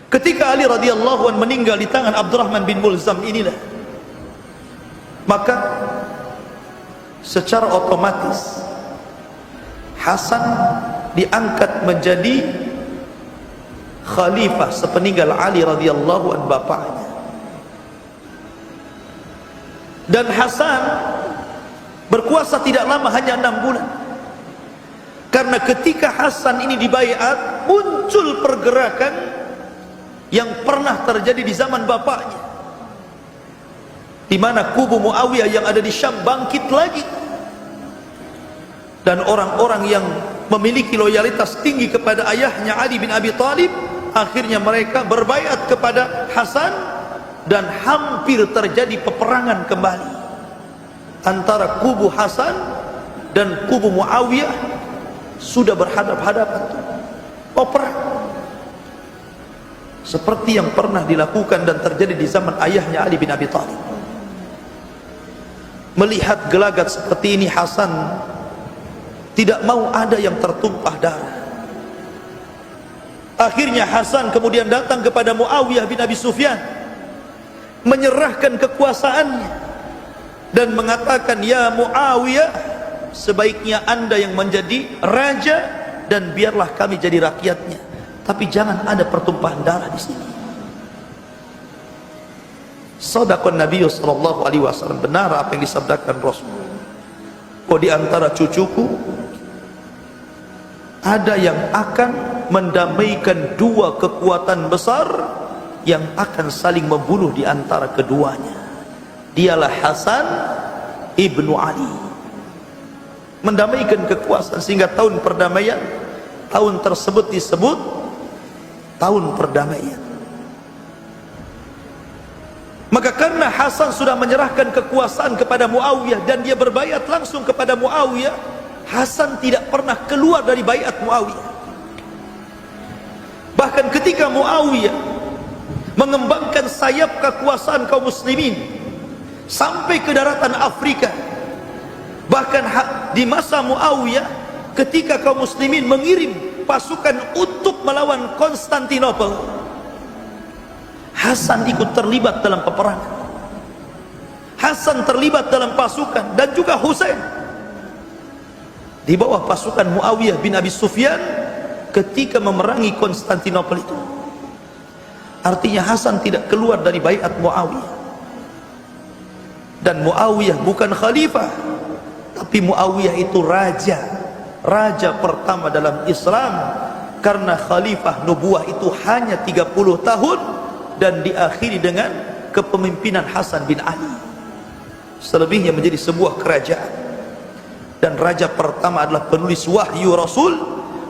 Ketika Ali radhiyallahu anhu meninggal di tangan Abdurrahman bin Mulzam inilah, maka secara otomatis Hasan diangkat menjadi khalifah sepeninggal Ali radhiyallahu anhu bapaknya. Dan Hasan berkuasa tidak lama, hanya 6 bulan. Karena ketika Hasan ini dibaiat, muncul pergerakan yang pernah terjadi di zaman bapaknya, di mana kubu Muawiyah yang ada di Syam bangkit lagi, dan orang-orang yang memiliki loyalitas tinggi kepada ayahnya Ali bin Abi Thalib, akhirnya mereka berbaiat kepada Hasan, dan hampir terjadi peperangan kembali antara kubu Hasan dan kubu Muawiyah. Sudah berhadap-hadapan, perang seperti yang pernah dilakukan dan terjadi di zaman ayahnya Ali bin Abi Thalib. Melihat gelagat seperti ini, Hasan tidak mau ada yang tertumpah darah. Akhirnya Hasan kemudian datang kepada Muawiyah bin Abi Sufyan, menyerahkan kekuasaannya dan mengatakan, "Ya Muawiyah, sebaiknya anda yang menjadi raja dan biarlah kami jadi rakyatnya, tapi jangan ada pertumpahan darah di sini." Shadaqan Nabi sallallahu alaihi wasallam, benar apa yang disabdakan Rasul. Oh, di antara cucuku ada yang akan mendamaikan dua kekuatan besar yang akan saling membunuh di antara keduanya. Dialah Hasan ibnu Ali. Mendamaikan kekuasaan sehingga tahun perdamaian, tahun tersebut disebut tahun perdamaian. Maka karena Hasan sudah menyerahkan kekuasaan kepada Muawiyah dan dia berbaiat langsung kepada Muawiyah, Hasan tidak pernah keluar dari baiat Muawiyah. Bahkan ketika Muawiyah mengembangkan sayap kekuasaan kaum muslimin sampai ke daratan Afrika, bahkan di masa Muawiyah ketika kaum muslimin mengirim pasukan untuk melawan Konstantinopel, Hasan ikut terlibat dalam peperangan. Hasan terlibat dalam pasukan, dan juga Husain di bawah pasukan Muawiyah bin Abi Sufyan ketika memerangi Konstantinopel itu. Artinya Hasan tidak keluar dari baiat Muawiyah. Dan Muawiyah bukan khalifah, tapi Muawiyah itu raja pertama dalam Islam, karena khalifah nubuah itu hanya 30 tahun dan diakhiri dengan kepemimpinan Hasan bin Ali. Selebihnya menjadi sebuah kerajaan. Dan raja pertama adalah penulis wahyu Rasul,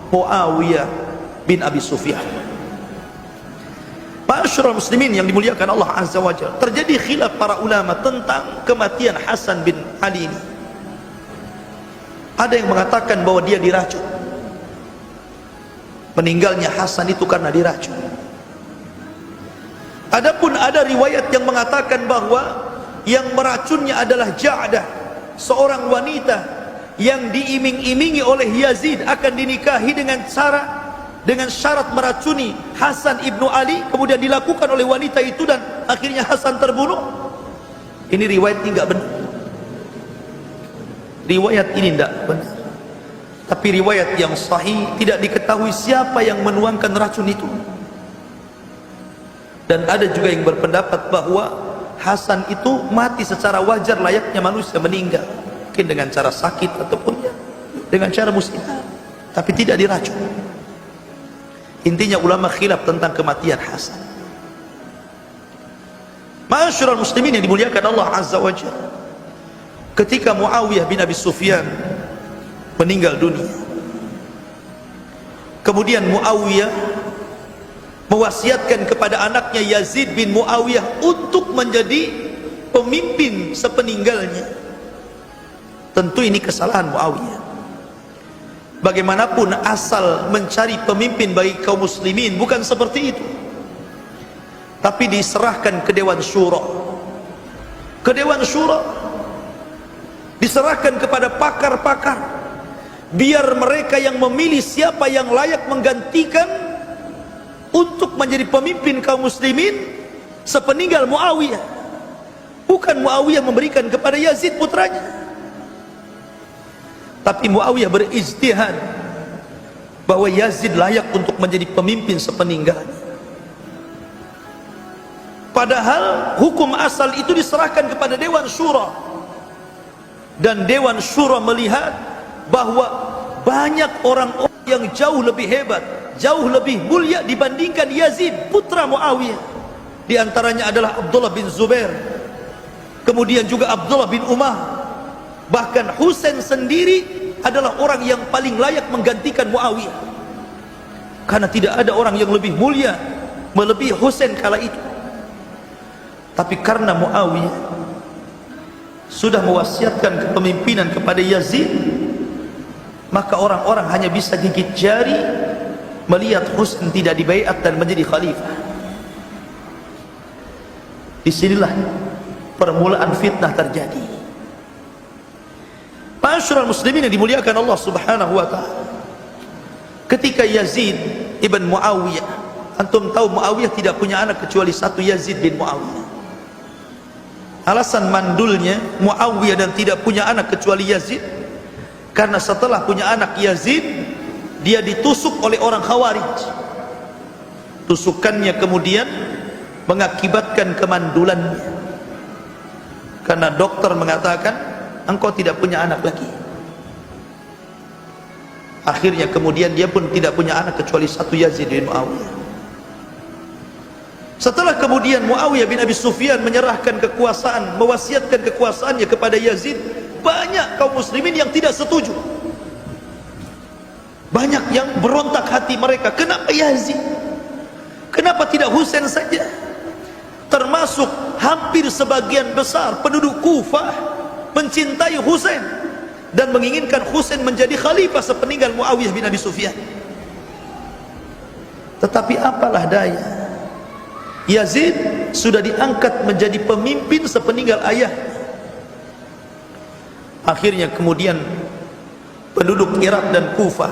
Muawiyah bin Abi Sufyan. Ma'asyiral muslimin yang dimuliakan Allah Azza wa Jalla, terjadi khilaf para ulama tentang kematian Hasan bin Ali ini. Ada yang mengatakan bahwa dia diracun. Meninggalnya Hasan itu karena diracun. Adapun ada riwayat yang mengatakan bahwa yang meracunnya adalah Ja'dah, seorang wanita yang diiming-imingi oleh Yazid akan dinikahi dengan syarat meracuni Hasan ibnu Ali, kemudian dilakukan oleh wanita itu dan akhirnya Hasan terbunuh. Ini riwayat ini enggak benar. Riwayat ini tidak benar. Tapi riwayat yang sahih, tidak diketahui siapa yang menuangkan racun itu. Dan ada juga yang berpendapat bahwa Hasan itu mati secara wajar layaknya manusia meninggal, mungkin dengan cara sakit ataupun dengan cara musibah, tapi tidak diracun. Intinya ulama khilaf tentang kematian Hasan. Ma'asyiral muslimin yang dimuliakan Allah Azza wa Jalla, ketika Muawiyah bin Abi Sufyan meninggal dunia, kemudian Muawiyah mewasiatkan kepada anaknya Yazid bin Muawiyah untuk menjadi pemimpin sepeninggalnya. Tentu ini kesalahan Muawiyah. Bagaimanapun asal mencari pemimpin bagi kaum muslimin bukan seperti itu, tapi diserahkan ke Dewan Syura. Ke Dewan Syura diserahkan kepada pakar-pakar, biar mereka yang memilih siapa yang layak menggantikan untuk menjadi pemimpin kaum muslimin sepeninggal Muawiyah. Bukan Muawiyah memberikan kepada Yazid putranya, tapi Muawiyah berijtihad bahwa Yazid layak untuk menjadi pemimpin sepeninggalnya. Padahal hukum asal itu diserahkan kepada Dewan Syura, dan Dewan Syura melihat bahwa banyak orang yang jauh lebih hebat, jauh lebih mulia dibandingkan Yazid putra Muawiyah. Di antaranya adalah Abdullah bin Zubair, kemudian juga Abdullah bin Umar. Bahkan Husain sendiri adalah orang yang paling layak menggantikan Muawiyah, karena tidak ada orang yang lebih mulia melebihi Husain kala itu. Tapi karena Muawiyah sudah mewasiatkan kepemimpinan kepada Yazid, maka orang-orang hanya bisa gigit jari melihat Husain tidak dibaiat dan menjadi khalifah. Disinilah permulaan fitnah terjadi. Ma'asyiral muslimin yang dimuliakan Allah Subhanahu wa taala, ketika Yazid ibn Muawiyah, antum tahu Muawiyah tidak punya anak kecuali satu, Yazid bin Muawiyah. Alasan mandulnya Muawiyah dan tidak punya anak kecuali Yazid, karena setelah punya anak Yazid, dia ditusuk oleh orang Khawarij. Tusukannya kemudian mengakibatkan kemandulannya, karena dokter mengatakan engkau tidak punya anak lagi. Akhirnya kemudian dia pun tidak punya anak kecuali satu, Yazid bin Muawiyah. Setelah kemudian Muawiyah bin Abi Sufyan menyerahkan kekuasaan, mewasiatkan kekuasaannya kepada Yazid, banyak kaum muslimin yang tidak setuju. Banyak yang berontak hati mereka, kenapa Yazid? Kenapa tidak Husain saja? Termasuk hampir sebagian besar penduduk Kufah mencintai Husain dan menginginkan Husain menjadi khalifah sepeninggal Muawiyah bin Abi Sufyan. Tetapi apalah daya, Yazid sudah diangkat menjadi pemimpin sepeninggal ayah. Akhirnya kemudian penduduk Irak dan Kufah,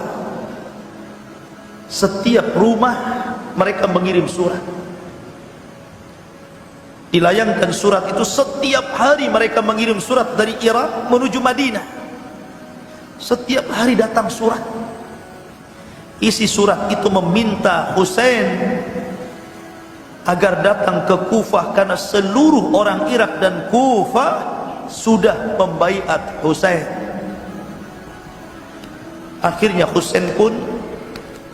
setiap rumah mereka mengirim surat. Dilayangkan surat itu, setiap hari mereka mengirim surat dari Irak menuju Madinah. Setiap hari datang surat. Isi surat itu meminta Husain agar datang ke Kufah, karena seluruh orang Irak dan Kufah sudah membaiat Husain. Akhirnya Husain pun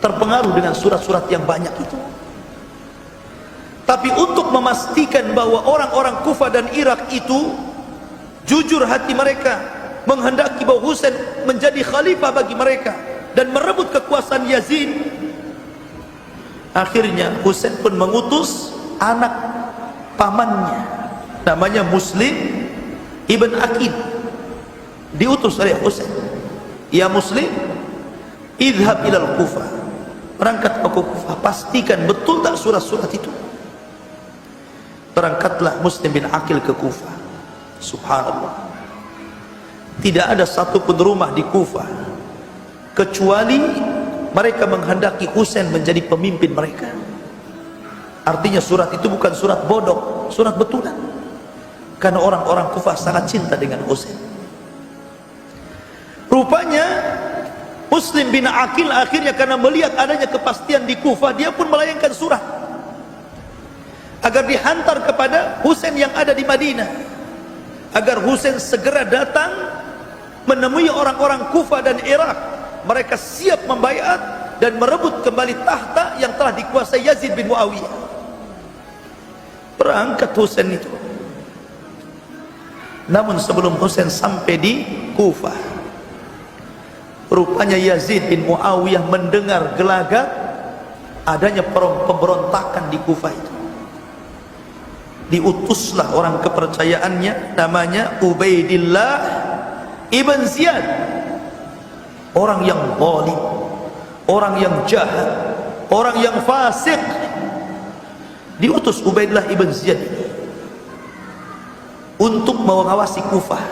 terpengaruh dengan surat-surat yang banyak itu. Tapi untuk memastikan bahwa orang-orang Kufah dan Irak itu jujur hati mereka, menghendaki bahwa Husain menjadi khalifah bagi mereka dan merebut kekuasaan Yazid, akhirnya Husain pun mengutus anak pamannya, namanya Muslim ibn Aqil. Diutus oleh Husain, ya Muslim, idhab ilal Kufah, berangkat ke Kufah, pastikan betul tak surat-surat itu. Berangkatlah Muslim bin Aqil ke Kufah. Subhanallah, tidak ada satupun rumah di Kufah kecuali mereka menghendaki Husain menjadi pemimpin mereka. Artinya surat itu bukan surat bodoh, surat betulan, karena orang-orang Kufah sangat cinta dengan Husain. Rupanya Muslim bin Aqil akhirnya karena melihat adanya kepastian di Kufah, dia pun melayangkan surat agar dihantar kepada Husain yang ada di Madinah, agar Husain segera datang menemui orang-orang Kufah dan Irak. Mereka siap membaiat dan merebut kembali tahta yang telah dikuasai Yazid bin Muawiyah. Berangkat Husain itu. Namun sebelum Husain sampai di Kufah, rupanya Yazid bin Muawiyah mendengar gelagat adanya pemberontakan di Kufah itu. Diutuslah orang kepercayaannya, namanya Ubaidillah ibn Ziyad, orang yang zalim, orang yang jahat, orang yang fasik. Diutus Ubaidillah ibn Ziyad ini untuk mengawasi Kufah.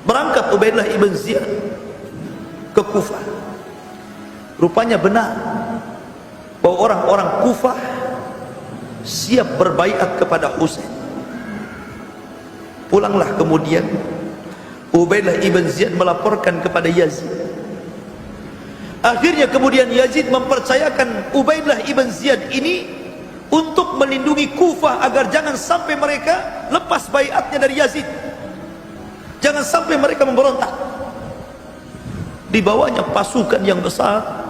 Berangkat Ubaidillah ibn Ziyad ke Kufah. Rupanya benar bahwa orang-orang Kufah siap berbaiat kepada Husain. Pulanglah kemudian Ubaidillah ibn Ziyad melaporkan kepada Yazid. Akhirnya kemudian Yazid mempercayakan Ubaidillah ibn Ziyad ini untuk melindungi Kufah agar jangan sampai mereka lepas baiatnya dari Yazid, jangan sampai mereka memberontak. Dibawanya pasukan yang besar.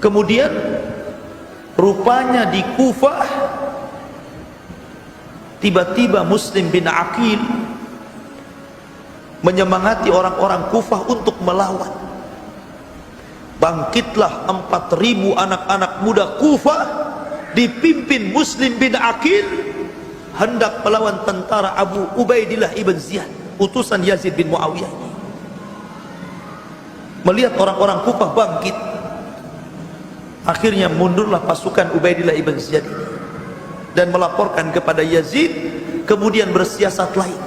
Kemudian rupanya di Kufah tiba-tiba Muslim bin Aqil menyemangati orang-orang Kufah untuk melawan. Bangkitlah 4.000 anak-anak muda Kufah dipimpin Muslim bin Aqil hendak melawan tentara Abu Ubaidillah ibn Ziyad, utusan Yazid bin Muawiyah ini. Melihat orang-orang Kufah bangkit, akhirnya mundurlah pasukan Ubaidillah ibn Ziyad ini dan melaporkan kepada Yazid, kemudian bersiasat lain.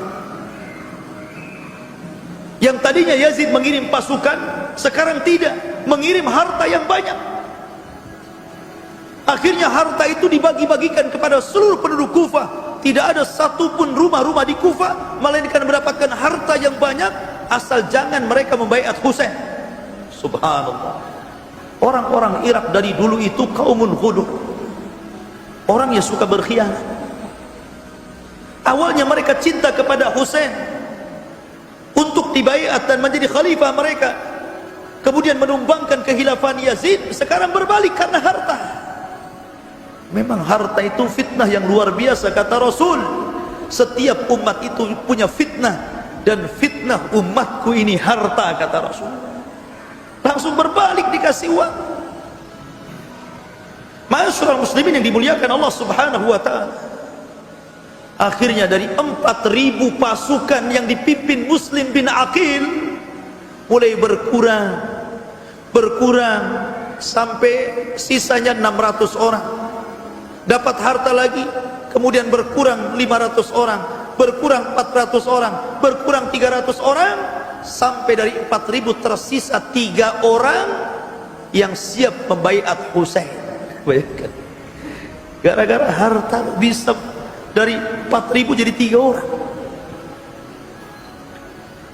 Yang tadinya Yazid mengirim pasukan, sekarang tidak, mengirim harta yang banyak. Akhirnya harta itu dibagi-bagikan kepada seluruh penduduk Kufah. Tidak ada satupun rumah-rumah di Kufah melainkan mendapatkan harta yang banyak, asal jangan mereka membaiat Husain. Subhanallah. Orang-orang Irak dari dulu itu kaumun ghudur, orang yang suka berkhianat. Awalnya mereka cinta kepada Husain untuk dibaiat dan menjadi khalifah mereka, kemudian menumbangkan kekhilafan Yazid. Sekarang berbalik karena harta. Memang harta itu fitnah yang luar biasa, kata Rasul. Setiap umat itu punya fitnah, dan fitnah umatku ini harta, kata Rasul. Langsung berbalik, dikasih uang. Ma'asyiral muslimin yang dimuliakan Allah subhanahu wa ta'ala, akhirnya dari 4.000 pasukan yang dipimpin Muslim bin Aqil mulai berkurang sampai sisanya 600 orang. Dapat harta lagi, kemudian berkurang 500 orang, berkurang 400 orang, berkurang 300 orang, sampai dari 4.000 tersisa 3 orang yang siap membaiat Husain. Bayangkan, gara-gara harta bisa dari 4.000 jadi 3 orang.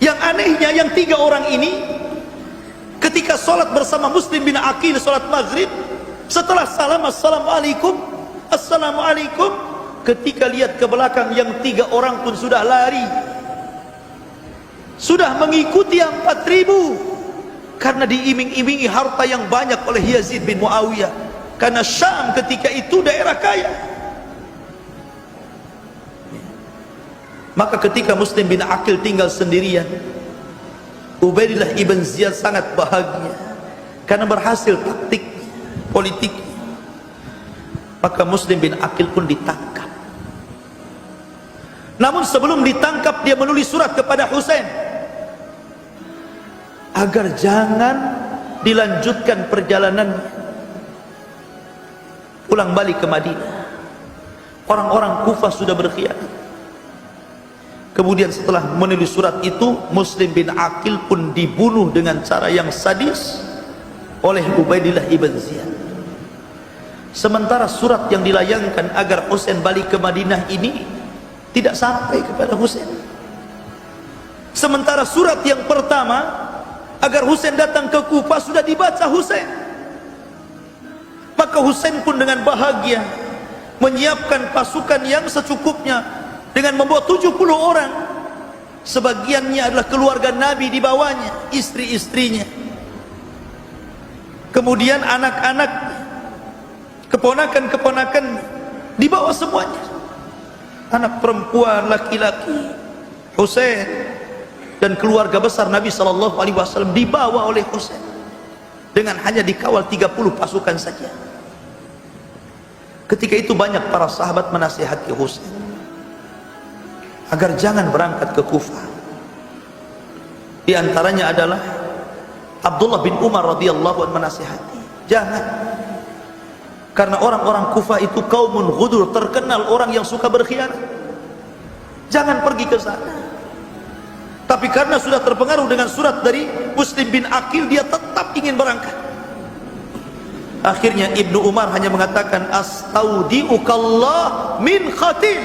Yang anehnya, yang 3 orang ini ketika sholat bersama Muslim bin Aqil, sholat maghrib, setelah salam assalamualaikum, assalamualaikum, ketika lihat ke belakang yang 3 orang pun sudah lari, sudah mengikuti yang 4.000, karena diiming-imingi harta yang banyak oleh Yazid bin Muawiyah, karena Syam ketika itu daerah kaya. Maka ketika Muslim bin Aqil tinggal sendirian, Ubaidillah ibn Ziyad sangat bahagia karena berhasil taktik politik. Maka Muslim bin Aqil pun ditangkap. Namun sebelum ditangkap, dia menulis surat kepada Husain agar jangan dilanjutkan perjalanan pulang balik ke Madinah. Orang-orang Kufah sudah berkhianat. Kemudian setelah menulis surat itu, Muslim bin Aqil pun dibunuh dengan cara yang sadis oleh Ubaidillah ibn Ziyad. Sementara surat yang dilayangkan agar Husain balik ke Madinah ini tidak sampai kepada Husain. Sementara surat yang pertama agar Husain datang ke Kufah sudah dibaca Husain. Maka Husain pun dengan bahagia menyiapkan pasukan yang secukupnya dengan membawa 70 orang. Sebagiannya adalah keluarga Nabi di bawahnya, istri-istrinya, kemudian anak-anak, keponakan-keponakan dibawa semuanya, anak perempuan, laki-laki. Husain dan keluarga besar Nabi SAW dibawa oleh Husain dengan hanya dikawal 30 pasukan saja. Ketika itu banyak para sahabat menasihati Husain agar jangan berangkat ke Kufah. Di antaranya adalah Abdullah bin Umar radhiyallahu anhu menasihati, jangan, karena orang-orang Kufah itu kaumun ghudur, terkenal orang yang suka berkhianat. Jangan pergi ke sana. Tapi karena sudah terpengaruh dengan surat dari Muslim bin Aqil, dia tetap ingin berangkat. Akhirnya Ibnu Umar hanya mengatakan, astaudiukallah min khatil.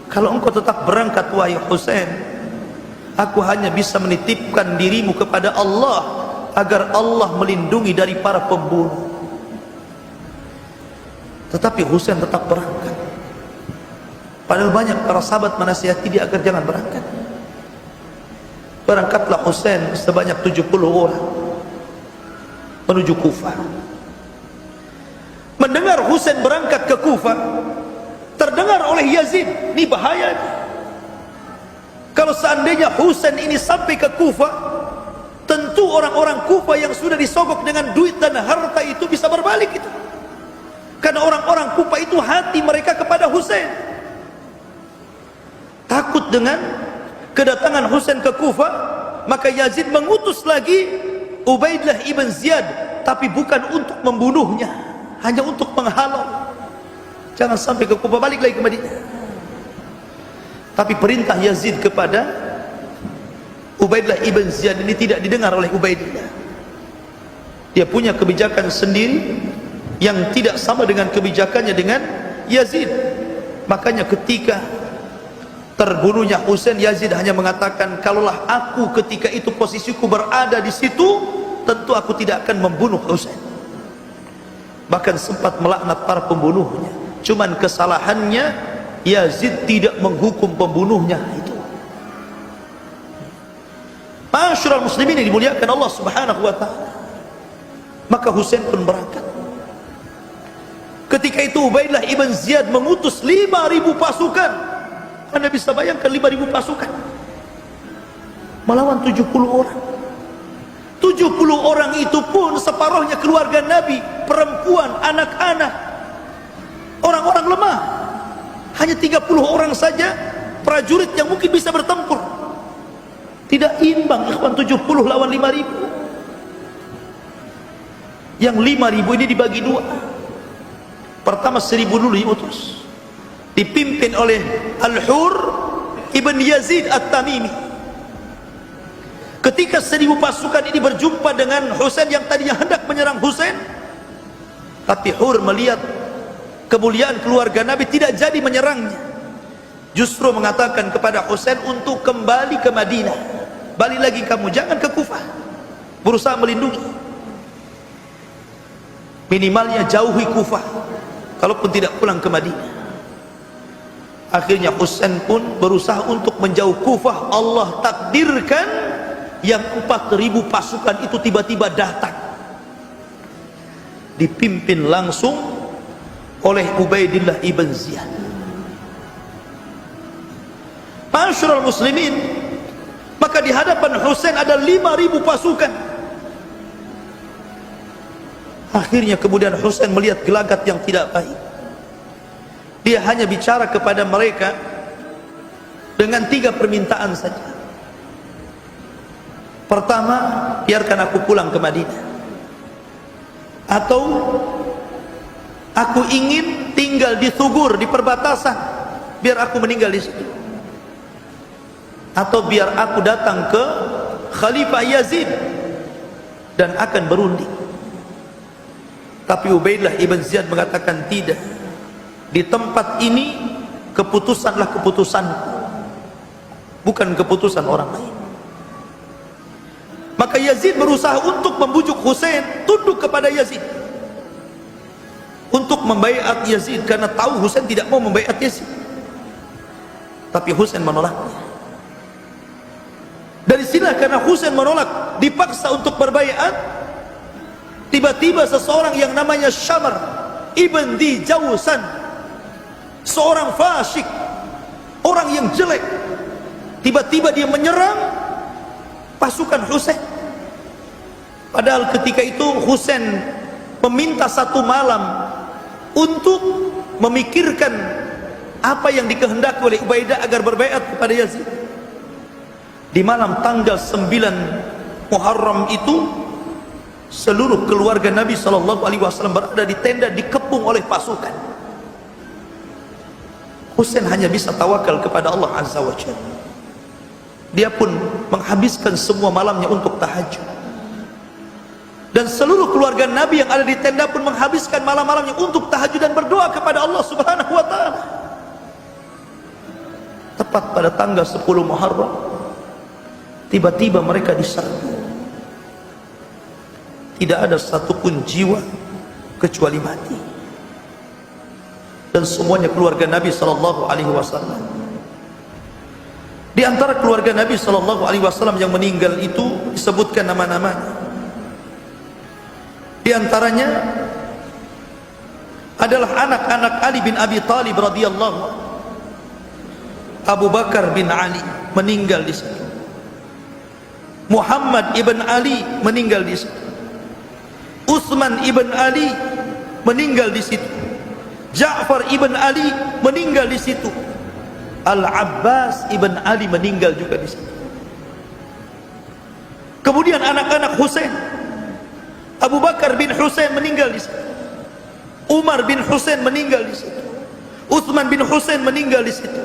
Kalau engkau tetap berangkat wahai Husain, aku hanya bisa menitipkan dirimu kepada Allah agar Allah melindungi dari para pembunuh. Tetapi Husain tetap berangkat. Padahal banyak para sahabat menasihati dia agar jangan berangkat. Berangkatlah Husain sebanyak 70 orang menuju Kufah. Mendengar Husain berangkat ke Kufah, terdengar oleh Yazid, ini bahaya. Kalau seandainya Husain ini sampai ke Kufah, tentu orang-orang Kufah yang sudah disogok dengan duit dan harta itu bisa berbalik itu. Karena orang-orang Kufah itu hati mereka kepada Husain. Takut dengan kedatangan Husain ke Kufah, maka Yazid mengutus lagi Ubaidillah ibn Ziyad, tapi bukan untuk membunuhnya, hanya untuk menghalau. Jangan sampai ke Kufah, balik lagi ke Madinah. Tapi perintah Yazid kepada Ubaidillah ibn Ziyad ini tidak didengar oleh Ubaidillah. Dia punya kebijakan sendiri yang tidak sama dengan kebijakannya dengan Yazid. Makanya ketika terbunuhnya Husain, Yazid hanya mengatakan, kalaulah aku ketika itu posisiku berada di situ, tentu aku tidak akan membunuh Husain. Bahkan sempat melaknat para pembunuhnya. Cuman kesalahannya Yazid tidak menghukum pembunuhnya itu. Ma'asyiral muslimin yang dimuliakan Allah Subhanahu wa taala. Maka Husain pun berangkat. Ketika itu Ubaidillah ibn Ziyad mengutus 5.000 pasukan. Anda bisa bayangkan 5.000 pasukan melawan 70 orang. 70 orang itu pun separuhnya keluarga Nabi, perempuan, anak-anak, orang-orang lemah. Hanya 30 orang saja prajurit yang mungkin bisa bertempur. Tidak imbang ikhwan, 70 lawan 5.000. Yang 5.000 ini dibagi dua. Pertama 1.000 dulu diutus, dipimpin oleh Al-Hur ibn Yazid At-Tamimi. Ketika 1.000 pasukan ini berjumpa dengan Husain yang tadinya hendak menyerang Husain, tapi Hur melihat kemuliaan keluarga Nabi tidak jadi menyerangnya, justru mengatakan kepada Husain untuk kembali ke Madinah. Balik lagi kamu, jangan ke Kufah. Berusaha melindungi, minimalnya jauhi Kufah, kalaupun tidak pulang ke Madinah. Akhirnya Husain pun berusaha untuk menjauh Kufah. Allah takdirkan yang 4.000 pasukan itu tiba-tiba datang, dipimpin langsung oleh Ubaidillah ibn Ziyad. Ma'asyiral muslimin, maka di hadapan Husain ada 5.000 pasukan. Akhirnya kemudian Husain melihat gelagat yang tidak baik. Dia hanya bicara kepada mereka dengan 3 permintaan saja. Pertama, biarkan aku pulang ke Madinah, atau aku ingin tinggal di Thugur, di perbatasan, biar aku meninggal di situ, atau biar aku datang ke Khalifah Yazid dan akan berunding. Tapi Ubaidillah ibn Ziyad mengatakan tidak. Di tempat ini keputusanlah keputusanku, bukan keputusan orang lain. Maka Yazid berusaha untuk membujuk Husain tunduk kepada Yazid, untuk membaiat Yazid, karena tahu Husain tidak mau membaiat Yazid. Tapi Husain menolaknya. Dari sini karena Husain menolak, dipaksa untuk berbaiat. Tiba-tiba seseorang yang namanya Syamr ibn Di Jawsan, seorang fasyik, orang yang jelek, tiba-tiba dia menyerang pasukan Husain. Padahal ketika itu Husain meminta 1 malam untuk memikirkan apa yang dikehendaki oleh Ubaidah agar berbaiat kepada Yazid. Di malam tanggal 9 Muharram itu, seluruh keluarga Nabi SAW berada di tenda, dikepung oleh pasukan. Husain hanya bisa tawakal kepada Allah Azza wa Jalla. Dia pun menghabiskan semua malamnya untuk tahajud. Dan seluruh keluarga Nabi yang ada di tenda pun menghabiskan malam-malamnya untuk tahajud dan berdoa kepada Allah Subhanahu wa taala. Tepat pada tanggal 10 Muharram, tiba-tiba mereka diserbu. Tidak ada satupun jiwa kecuali mati. Dan semuanya keluarga Nabi sallallahu alaihi wasallam. Di antara keluarga Nabi sallallahu alaihi wasallam yang meninggal itu disebutkan nama-namanya. Di antaranya adalah anak-anak Ali bin Abi Thalib radhiyallahu anhu. Abu Bakar bin Ali meninggal di situ. Muhammad ibn Ali meninggal di situ. Utsman ibn Ali meninggal di situ. Ja'far ibn Ali meninggal di situ. Al-Abbas ibn Ali meninggal juga di situ. Kemudian anak-anak Husain, Abu Bakar bin Husain meninggal di situ. Umar bin Husain meninggal di situ. Utsman bin Husain meninggal di situ.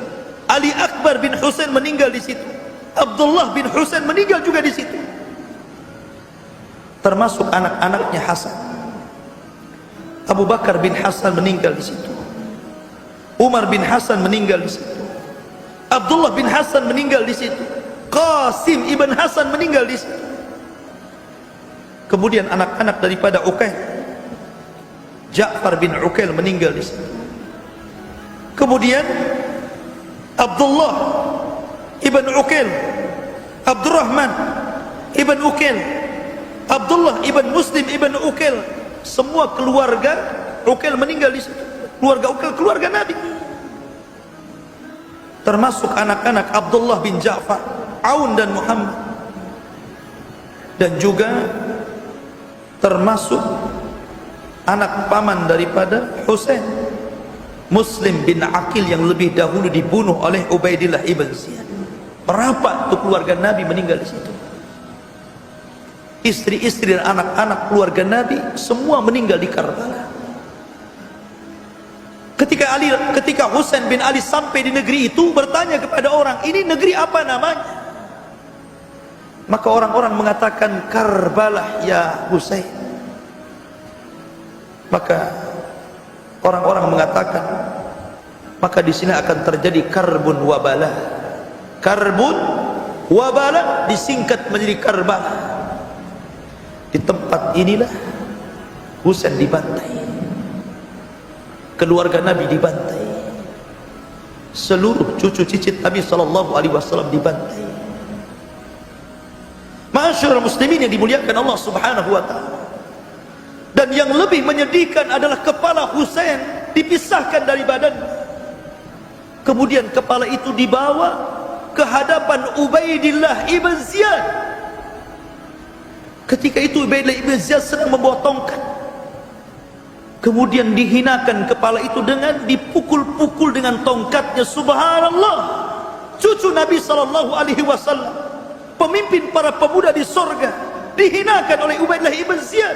Ali Akbar bin Husain meninggal di situ. Abdullah bin Husain meninggal juga di situ. Termasuk anak-anaknya Hasan. Abu Bakar bin Hasan meninggal di situ. Umar bin Hasan meninggal di situ. Abdullah bin Hasan meninggal di situ. Qasim ibn Hasan meninggal di situ. Kemudian anak-anak daripada Uqail, Ja'far bin Uqail meninggal di situ. Kemudian Abdullah ibn Uqail, Abdurrahman ibn Uqail, Abdullah ibn Muslim ibn Uqail, semua keluarga Uqail meninggal di situ. Keluarga Uqail keluarga Nabi. Termasuk anak-anak Abdullah bin Ja'far, Aun dan Muhammad. Dan juga termasuk anak paman daripada Husain, Muslim bin Aqil yang lebih dahulu dibunuh oleh Ubaidillah ibn Ziyad. Berapa itu keluarga Nabi meninggal di situ? Istri-istri dan anak-anak keluarga Nabi semua meninggal di Karbala. Ketika Husain bin Ali sampai di negeri itu, bertanya kepada orang, ini negeri apa namanya? Maka orang-orang mengatakan Karbala ya Husain. Maka orang-orang mengatakan, maka di sini akan terjadi karbun wabala. Karbun wabala disingkat menjadi Karbala. Di tempat inilah Husain dibantai. Keluarga Nabi dibantai. Seluruh cucu cicit Nabi sallallahu alaihi wasallam dibantai. Ma'asyiral muslimin yang dimuliakan Allah Subhanahu wa taala. Dan yang lebih menyedihkan adalah kepala Husain dipisahkan dari badan. Kemudian kepala itu dibawa ke hadapan Ubaidillah ibn Ziyad. Ketika itu Ubaidillah ibn Ziyad sedang membawa tongkat. Kemudian dihinakan kepala itu dengan dipukul-pukul dengan tongkatnya. Subhanallah. Cucu Nabi sallallahu alaihi wasallam, pemimpin para pemuda di sorga, dihinakan oleh Ubaidillah ibn Ziyad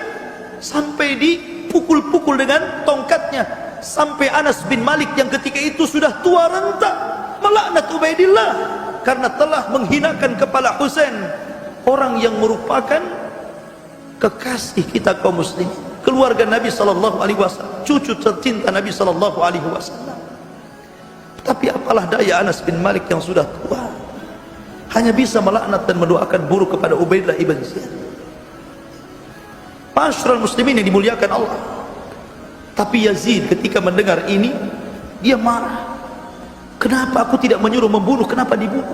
sampai dipukul-pukul dengan tongkatnya. Sampai Anas bin Malik yang ketika itu sudah tua renta melaknat Ubaidillah karena telah menghinakan kepala Husain, orang yang merupakan kekasih kita kaum muslimin, keluarga Nabi sallallahu alaihi wasallam, cucu tercinta Nabi sallallahu alaihi wasallam. Tapi apalah daya Anas bin Malik yang sudah tua hanya bisa melaknat dan mendoakan buruk kepada Ubaidillah ibn Ziyad. Ma'asyiral muslimin yang dimuliakan Allah. Tapi Yazid ketika mendengar ini, dia marah. Kenapa aku tidak menyuruh membunuh, kenapa dibunuh?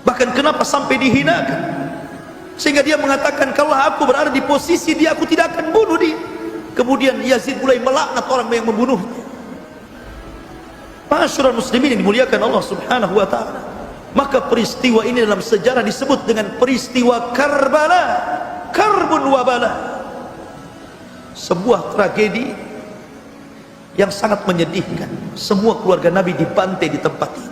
Bahkan kenapa sampai dihinakan? Sehingga dia mengatakan, kalau aku berada di posisi dia, aku tidak akan bunuh dia. Kemudian Yazid mulai melaknat orang yang membunuhnya. Ma'asyiral muslimin yang dimuliakan Allah Subhanahu wa taala. Maka peristiwa ini dalam sejarah disebut dengan peristiwa Karbala, karbun wabala. Sebuah tragedi yang sangat menyedihkan. Semua keluarga Nabi dibantai di tempat ini.